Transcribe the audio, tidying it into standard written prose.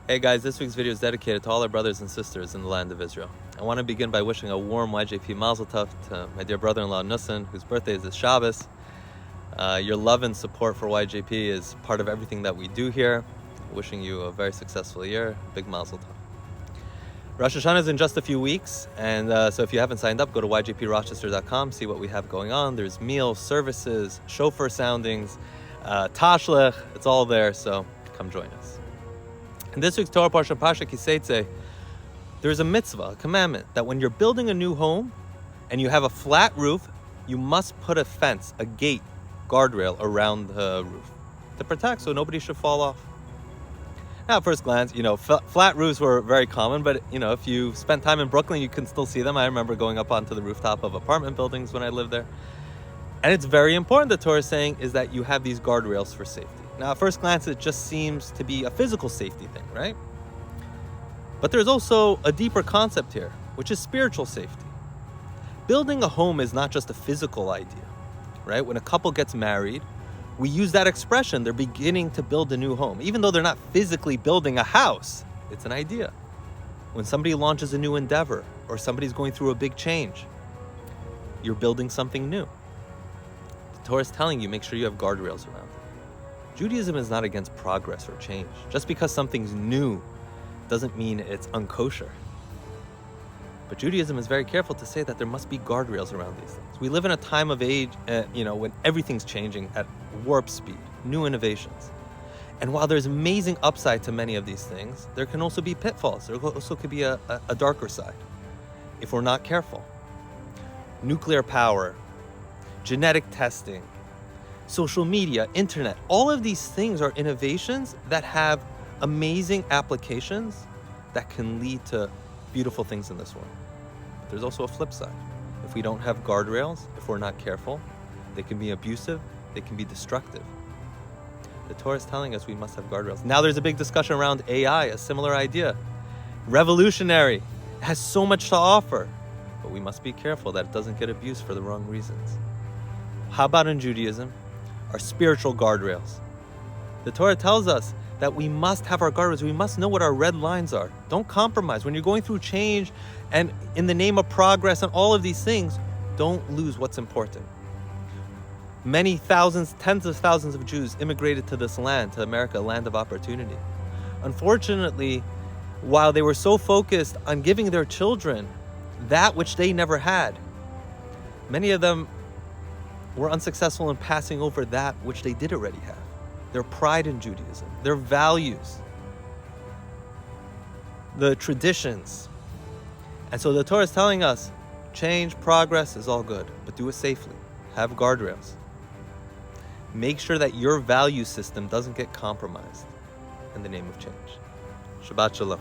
Hey guys, this week's video is dedicated to all our brothers and sisters in the land of Israel. I want to begin by wishing a warm YJP Mazel Tov to my dear brother-in-law Nussin, whose birthday is this Shabbos. Your love and support for YJP is part of everything that we do here. Wishing you a very successful year. Big Mazel Tov. Rosh Hashanah is in just a few weeks, and so if you haven't signed up, go to yjprochester.com, see what we have going on. There's meals, services, shofar soundings, tashlech, it's all there, so come join us. In this week's Torah Parsha Teitzei, there's a mitzvah, a commandment, that when you're building a new home and you have a flat roof, you must put a fence, a gate, guardrail around the roof to protect so nobody should fall off. Now, at first glance, flat roofs were very common, but, if you spent time in Brooklyn, you can still see them. I remember going up onto the rooftop of apartment buildings when I lived there. And it's very important, the Torah is saying, is that you have these guardrails for safety. Now, at first glance, it just seems to be a physical safety thing, right? But there's also a deeper concept here, which is spiritual safety. Building a home is not just a physical idea, right? When a couple gets married, we use that expression, they're beginning to build a new home. Even though they're not physically building a house, it's an idea. When somebody launches a new endeavor, or somebody's going through a big change, you're building something new. The Torah is telling you, make sure you have guardrails around it. Judaism is not against progress or change. Just because something's new doesn't mean it's unkosher. But Judaism is very careful to say that there must be guardrails around these things. We live in a time of age, when everything's changing at warp speed, new innovations. And while there's amazing upside to many of these things, there can also be pitfalls. There also could be a darker side if we're not careful. Nuclear power, genetic testing, social media, internet, all of these things are innovations that have amazing applications that can lead to beautiful things in this world. But there's also a flip side. If we don't have guardrails, if we're not careful, they can be abusive, they can be destructive. The Torah is telling us we must have guardrails. Now there's a big discussion around AI, a similar idea. Revolutionary, it has so much to offer, but we must be careful that it doesn't get abused for the wrong reasons. How about in Judaism? Our spiritual guardrails. The Torah tells us that we must have our guardrails. We must know what our red lines are. Don't compromise. When you're going through change and in the name of progress and all of these things, don't lose what's important. Many thousands, tens of thousands of Jews immigrated to this land, to America, a land of opportunity. Unfortunately, while they were so focused on giving their children that which they never had, many of them were unsuccessful in passing over that which they did already have. Their pride in Judaism, their values, the traditions. And so the Torah is telling us, change, progress is all good, but do it safely. Have guardrails. Make sure that your value system doesn't get compromised in the name of change. Shabbat Shalom.